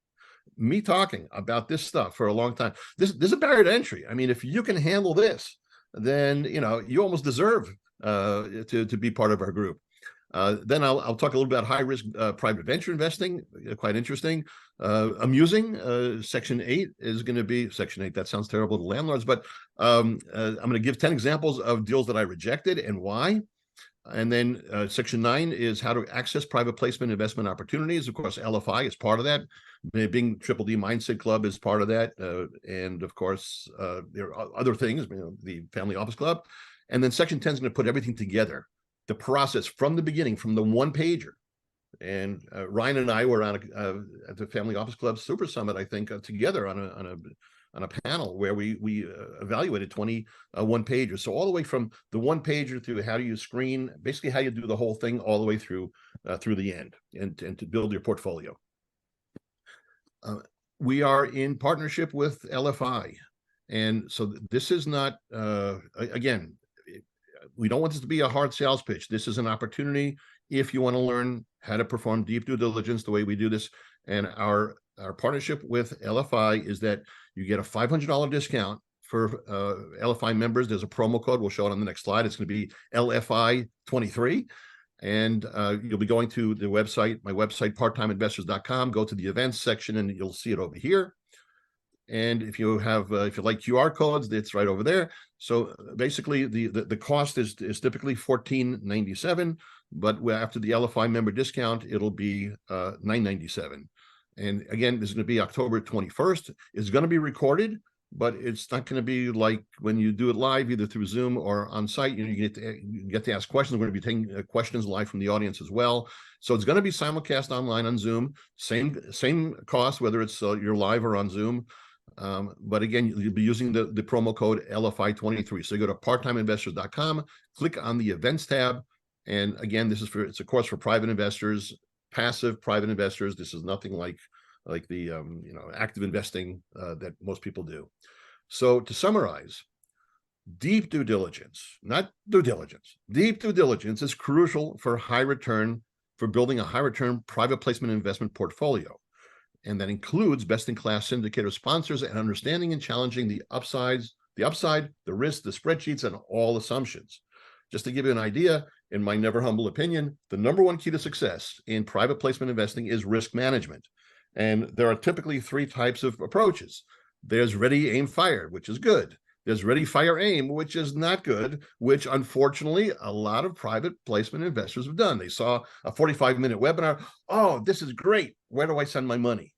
me talking about this stuff for a long time. There's a barrier to entry. I mean, if you can handle this, then you almost deserve to be part of our group. Then I'll talk a little about high risk private venture investing. Quite interesting, amusing. Section 8 is going to be Section 8. That sounds terrible to landlords, but I'm going to give 10 examples of deals that I rejected and why. And then Section 9 is how to access private placement investment opportunities. Of course, LFI is part of that. Being Triple D Mindset Club is part of that. And of course, there are other things, the Family Office Club. And then Section 10 is going to put everything together, the process from the beginning, from the one pager. And Ryan and I were on at the Family Office Club Super Summit, I think, together on a panel where we evaluated 20 one pagers. So all the way from the one pager through how do you screen, basically how you do the whole thing all the way through the end, and to build your portfolio. We are in partnership with LFI. And so this is not, again, we don't want this to be a hard sales pitch. This is an opportunity if you want to learn how to perform deep due diligence the way we do this. And our partnership with LFI is that you get a $500 discount for LFI members. There's a promo code. We'll show it on the next slide. It's going to be LFI 23. And you'll be going to the website, my website, parttimeinvestors.com, go to the events section, and you'll see it over here. And if you like QR codes, it's right over there. So basically the cost is typically $14.97, but after the LFI member discount, it'll be $9.97. And again, this is going to be October 21st. It's going to be recorded, but it's not going to be like when you do it live, either through Zoom or on site. You get to ask questions. We're going to be taking questions live from the audience as well. So it's going to be simulcast online on Zoom. Same cost, whether it's you're live or on Zoom. But again, you'll be using the promo code LFI23. So you go to parttimeinvestors.com, click on the events tab. And again, it's a course for private investors, passive private investors. This is nothing like the active investing that most people do. So to summarize, deep due diligence, not due diligence, deep due diligence is crucial for building a high return private placement investment portfolio. And that includes best-in-class syndicator sponsors and understanding and challenging the upside, the risk, the spreadsheets, and all assumptions. Just to give you an idea, in my never humble opinion, the number one key to success in private placement investing is risk management. And there are typically three types of approaches. There's ready, aim, fire, which is good. There's ready, fire, aim, which is not good, which unfortunately a lot of private placement investors have done. They saw a 45-minute webinar. Oh, this is great. Where do I send my money?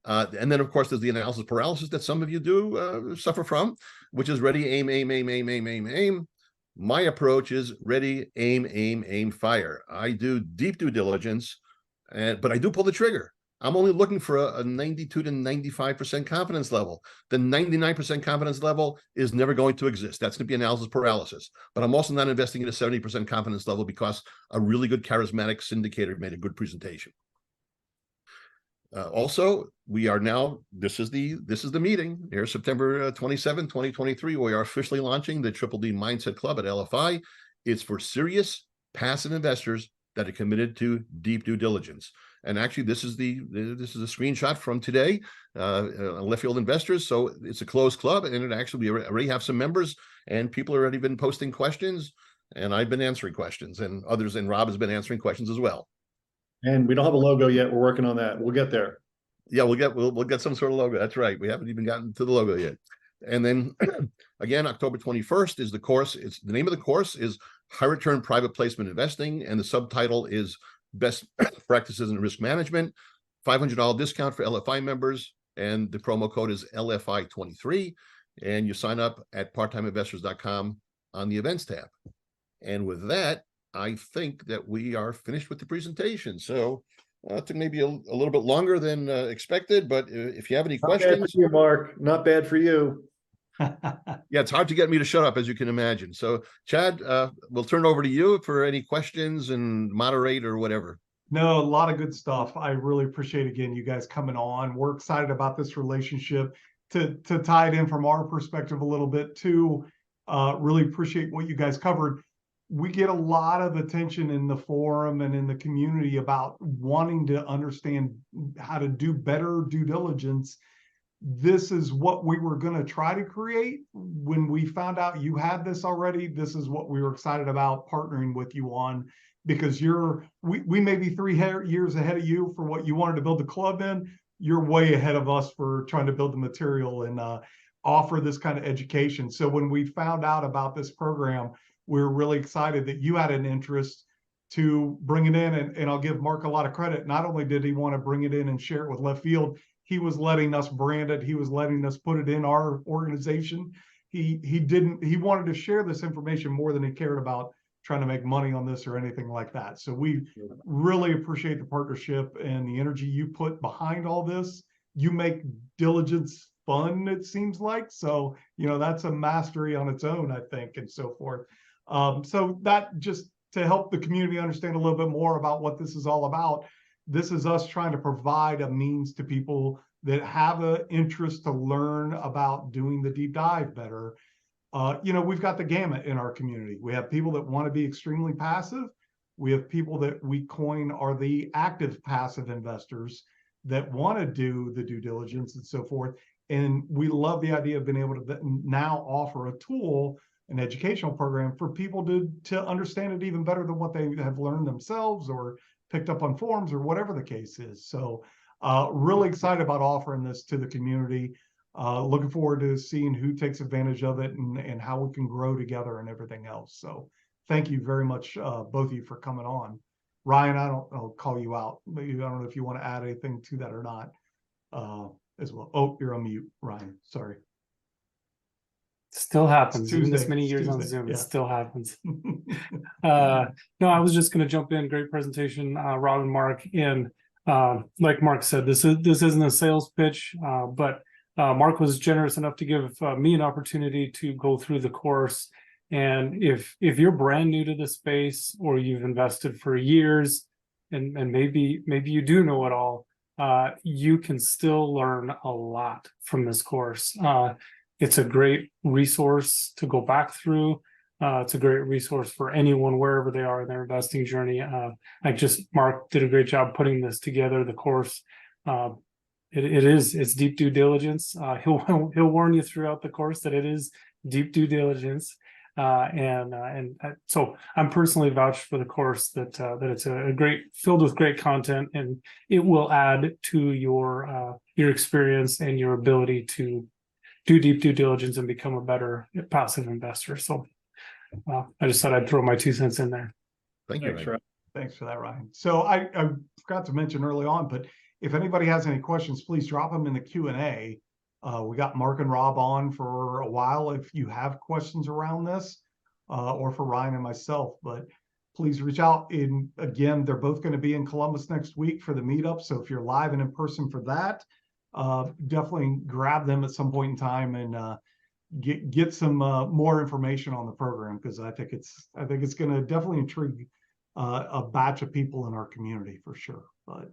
And then, of course, there's the analysis paralysis that some of you do suffer from, which is ready, aim, aim, aim, aim, aim, aim, aim. My approach is ready, aim, aim, aim, fire. I do deep due diligence, but I do pull the trigger. I'm only looking for a 92 to 95% confidence level. The 99% confidence level is never going to exist. That's going to be analysis paralysis. But I'm also not investing in a 70% confidence level because a really good charismatic syndicator made a good presentation. Also, we are now, this is the meeting here, September 27, 2023. We are officially launching the Triple D Mindset Club at LFI. It's for serious passive investors that are committed to deep due diligence. And actually, this is a screenshot from today, Left Field Investors. So it's a closed club, and it actually, we already have some members, and people have already been posting questions, and I've been answering questions, and others, and Rob has been answering questions as well. And we don't have a logo yet. We're working on that. We'll get there. Yeah, we'll get some sort of logo. That's right. We haven't even gotten to the logo yet. And then again, October 21st is the course. It's the name of the course is High Return Private Placement Investing, and the subtitle is Best Practices in Risk Management. $500 discount for LFI members, and the promo code is LFI23. And you sign up at parttimeinvestors.com on the events tab. And with that, I think that we are finished with the presentation. So it took maybe a little bit longer than expected, but if you have any questions. Not bad for you, Mark. Not bad for you. Yeah, it's hard to get me to shut up, as you can imagine. So Chad, we'll turn it over to you for any questions and moderate or whatever. No, a lot of good stuff. I really appreciate, again, you guys coming on. We're excited about this relationship. To tie it in from our perspective a little bit too, really appreciate what you guys covered. We get a lot of attention in the forum and in the community about wanting to understand how to do better due diligence. This is what we were going to try to create. When we found out you had this already, this is what we were excited about partnering with you on, because we may be 3 years ahead of you for what you wanted to build the club in. You're way ahead of us for trying to build the material and offer this kind of education. So when we found out about this program, we were really excited that you had an interest to bring it in. And I'll give Mark a lot of credit. Not only did he want to bring it in and share it with Left Field, he was letting us brand it. He was letting us put it in our organization. He wanted to share this information more than he cared about trying to make money on this or anything like that. So we really appreciate the partnership and the energy you put behind all this. You make diligence fun, it seems like. So, that's a mastery on its own, I think, and so forth. So that just to help the community understand a little bit more about what this is all about. This is us trying to provide a means to people that have an interest to learn about doing the deep dive better. We've got the gamut in our community. We have people that want to be extremely passive. We have people that we coin are the active passive investors that want to do the due diligence and so forth. And we love the idea of being able to now offer a tool, an educational program for people to understand it even better than what they have learned themselves or picked up on forums or whatever the case is. So really excited about offering this to the community. Looking forward to seeing who takes advantage of it and how we can grow together and everything else. So thank you very much, both of you, for coming on. Ryan, I'll call you out. But I don't know if you want to add anything to that or not as well. Oh, you're on mute, Ryan. Sorry. Still happens. Even this many years on Zoom, it still happens. No, I was just going to jump in. Great presentation, Rob and Mark. And like Mark said, this isn't a sales pitch, but Mark was generous enough to give me an opportunity to go through the course. And if you're brand new to the space, or you've invested for years, and maybe you do know it all, you can still learn a lot from this course. It's a great resource to go back through. It's a great resource for anyone wherever they are in their investing journey. Mark did a great job putting this together. The course, it's deep due diligence. He'll warn you throughout the course that it is deep due diligence. So I'm personally vouched for the course that it's a great, filled with great content, and it will add to your experience and your ability to do deep due diligence and become a better passive investor. So I just thought I'd throw my 2 cents in there. Thank you. Thanks, Ryan. Thanks for that, Ryan. So I forgot to mention early on, but if anybody has any questions, please drop them in the Q&A. We got Mark and Rob on for a while if you have questions around this, or for Ryan and myself, but please reach out. Again, they're both going to be in Columbus next week for the meetup. So if you're live and in person for that, definitely grab them at some point in time and get some more information on the program, because I think it's going to definitely intrigue a batch of people in our community for sure. But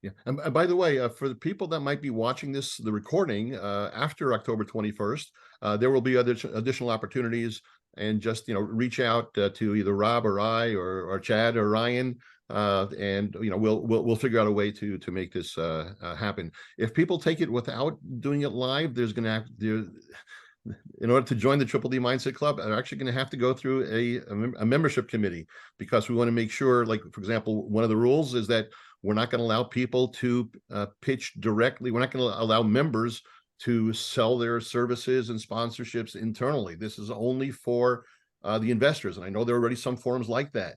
yeah, and by the way, for the people that might be watching the recording after October 21st, there will be additional opportunities, and just reach out to either Rob or I or Chad or Ryan, and we'll figure out a way to make this happen. If people take it without doing it live, in order to join the Triple D Mindset Club, they're actually going to have to go through a membership committee, because we want to make sure, like, for example, one of the rules is that we're not going to allow people to pitch directly. We're not going to allow members to sell their services and sponsorships internally. This is only for the investors. And I know there are already some forums like that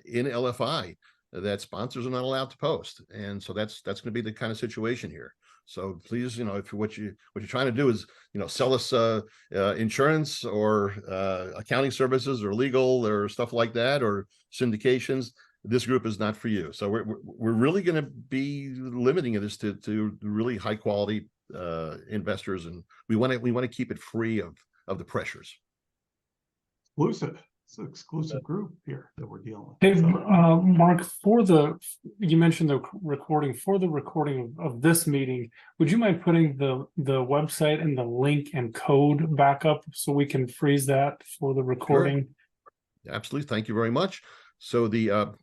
in LFI that sponsors are not allowed to post. And so that's going to be the kind of situation here. So please, if what you're trying to do is, sell us insurance or accounting services or legal or stuff like that, or syndications, this group is not for you. So we're really going to be limiting this to really high quality investors, and we want to keep it free of the pressures. exclusive. It's an exclusive group here that we're dealing with. Hey, So, Mark, you mentioned the recording. For the recording of this meeting, would you mind putting the website and the link and code back up so we can freeze that for the recording? Sure. Absolutely. Thank you very much. So the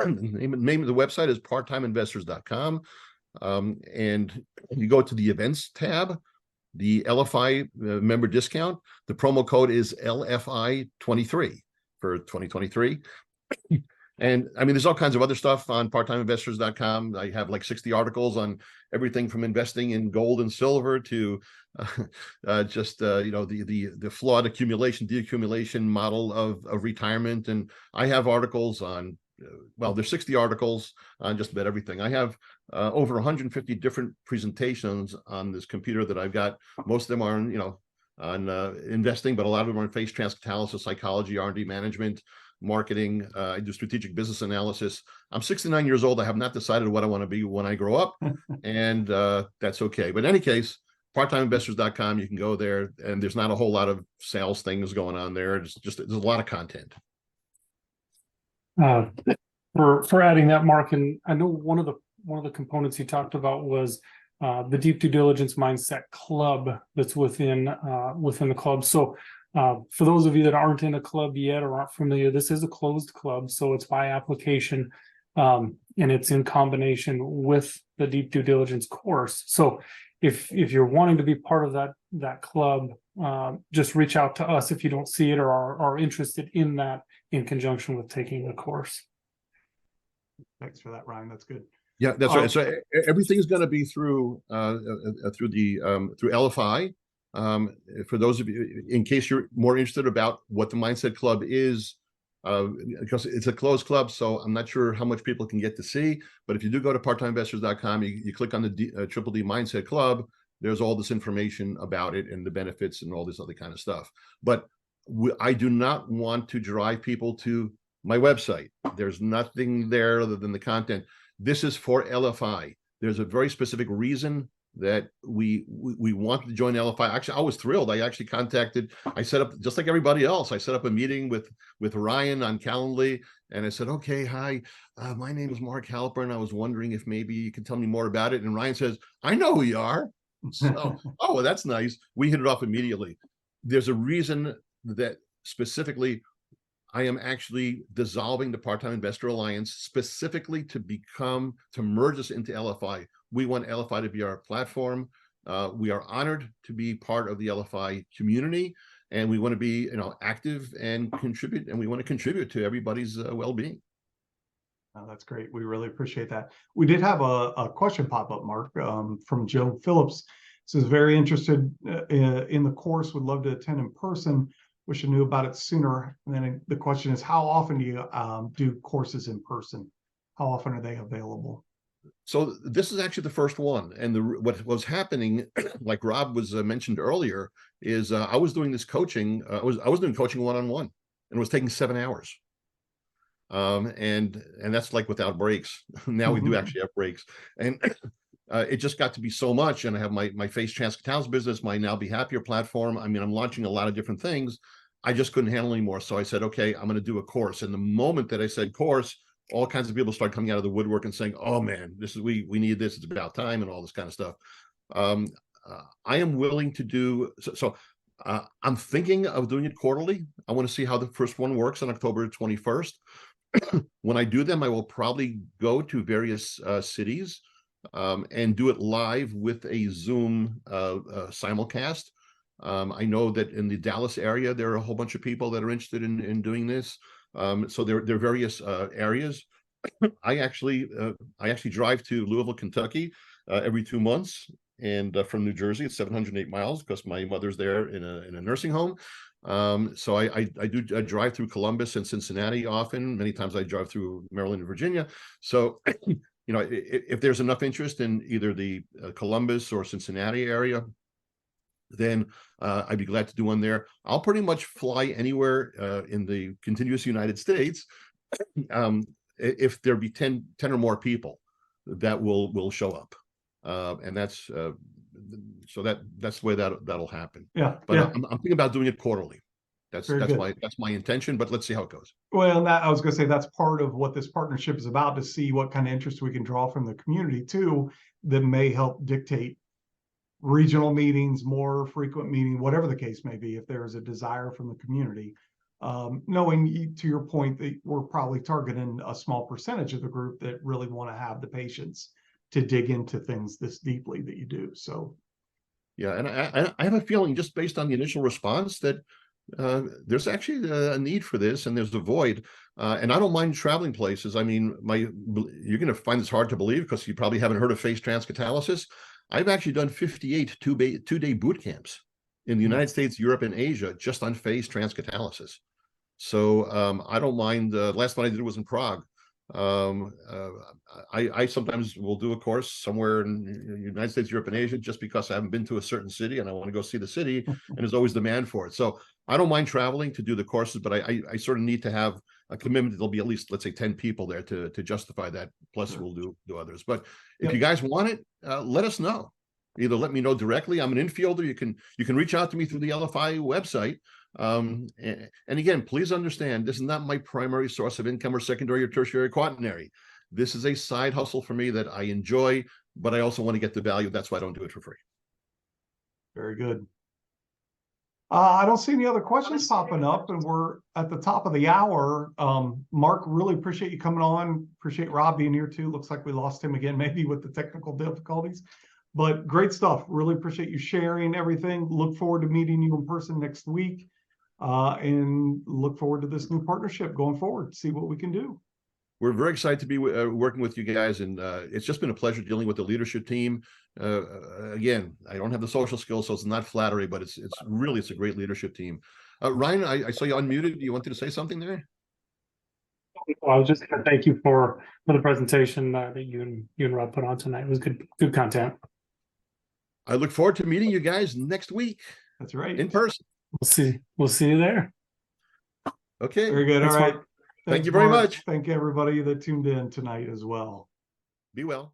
name of the website is parttimeinvestors.com. And you go to the events tab, the LFI member discount. The promo code is LFI23 for 2023. And I mean, there's all kinds of other stuff on parttimeinvestors.com. I have like 60 articles on everything from investing in gold and silver to the flawed accumulation, deaccumulation model of retirement. And I have articles on, there's 60 articles on just about everything. I have over 150 different presentations on this computer that I've got. Most of them are on investing, but a lot of them are on phase transcatalysis, psychology, R&D management, marketing. I do strategic business analysis. I'm 69 years old. I have not decided what I want to be when I grow up, and that's okay. But in any case, parttimeinvestors.com, you can go there, and there's not a whole lot of sales things going on there. There's a lot of content. For adding that, Mark, and I know one of the components you talked about was the Deep Due Diligence Mindset Club that's within the club. So for those of you that aren't in a club yet or aren't familiar, this is a closed club, so it's by application, and it's in combination with the Deep Due Diligence course. So if you're wanting to be part of that club, just reach out to us if you don't see it or are interested in that in conjunction with taking the course. thanks for that, Ryan. That's good. Yeah, that's right. So everything's going to be through LFI. For those of you, in case you're more interested about what the Mindset Club is, because it's a closed club, so I'm not sure how much people can get to see. But if you do go to parttimeinvestors.com, you click on the Triple D Mindset Club. There's all this information about it and the benefits and all this other kind of stuff. But I do not want to drive people to my website. There's nothing there other than the content. This is for LFI. There's a very specific reason that we want to join LFI. Actually, I was thrilled. I set up, just like everybody else, I set up a meeting with Ryan on Calendly, and I said, okay, hi, my name is Mark Halpern. I was wondering if maybe you could tell me more about it. And Ryan says, I know who you are. So, oh, well, that's nice. We hit it off immediately. There's a reason that specifically I am actually dissolving the Part-Time Investor Alliance specifically to merge us into LFI. We want LFI to be our platform. We are honored to be part of the LFI community, and we want to be, active and contribute, and we want to contribute to everybody's well-being. Oh, that's great. We really appreciate that. We did have a question pop up, Mark, from Joe Phillips. So is very interested in the course, would love to attend in person. Wish I knew about it sooner. And then the question is, how often do you do courses in person? How often are they available? So this is actually the first one, and what was happening, like Rob was mentioned earlier, is I was doing this coaching. I was doing coaching one-on-one, and it was taking 7 hours. And that's like without breaks. Now we do actually have breaks, and it just got to be so much. And I have my Face Transcatalis business, my Now Be Happier platform. I mean, I'm launching a lot of different things. I just couldn't handle anymore. So I said, okay, I'm going to do a course. And the moment that I said course, all kinds of people started coming out of the woodwork and saying, oh man, we need this, it's about time, and all this kind of stuff. I am willing to do so. I'm thinking of doing it quarterly. I want to see how the first one works on October 21st. When I do them, I will probably go to various cities and do it live with a Zoom simulcast. I know that in the Dallas area, there are a whole bunch of people that are interested in doing this. So there are various areas. I actually drive to Louisville, Kentucky every 2 months, and from New Jersey, it's 708 miles because my mother's there in a nursing home. So I drive through Columbus and Cincinnati often. Many times I drive through Maryland and Virginia. So you know, if there's enough interest in either the Columbus or Cincinnati area, then I'd be glad to do one there. I'll pretty much fly anywhere in the contiguous United States if there be 10 or more people that will show up, and that's so that's the way that'll happen. Yeah, but yeah. I'm thinking about doing it quarterly. That's good. my intention, but let's see how it goes. Well, I was going to say that's part of what this partnership is about, to see what kind of interest we can draw from the community too, that may help dictate regional meetings, more frequent meeting, whatever the case may be, if there is a desire from the community. Knowing, to your point, that we're probably targeting a small percentage of the group that really want to have the patience to dig into things this deeply that you do. So yeah, and I have a feeling, just based on the initial response, that there's actually a need for this, and there's a void. And I don't mind traveling places. I mean, you're going to find this hard to believe because you probably haven't heard of Face Transcatalysis. I've actually done 58 two-day boot camps in the United States, Europe, and Asia just on Face Transcatalysis. So I don't mind. Last one I did was in Prague. I sometimes will do a course somewhere in the United States, Europe, and Asia just because I haven't been to a certain city and I want to go see the city, and there's always demand for it. So I don't mind traveling to do the courses, but I sort of need to have a commitment that there'll be at least, let's say, 10 people there to justify that. Plus we'll do others. But if you guys want it, let us know. Either let me know directly. I'm an infielder. You can reach out to me through the LFI website. And again, please understand, this is not my primary source of income or secondary or tertiary quaternary. This is a side hustle for me that I enjoy, but I also want to get the value. That's why I don't do it for free. Very good. I don't see any other questions popping up, and we're at the top of the hour. Mark, really appreciate you coming on. Appreciate Rob being here too. Looks like we lost him again, maybe with the technical difficulties, but great stuff. Really appreciate you sharing everything. Look forward to meeting you in person next week, and look forward to this new partnership going forward. See what we can do. We're very excited to be working with you guys, and it's just been a pleasure dealing with the leadership team. Again, I don't have the social skills, so it's not flattery, but it's a great leadership team. Ryan, I saw you unmuted. You wanted to say something there? Well, I was just going to thank you for the presentation that you and Rob put on tonight. It was good content. I look forward to meeting you guys next week. That's right, in person. We'll see you there. Okay. Very good. Thanks, all right. Mark. Thank you very much. Thank everybody that tuned in tonight as well. Be well.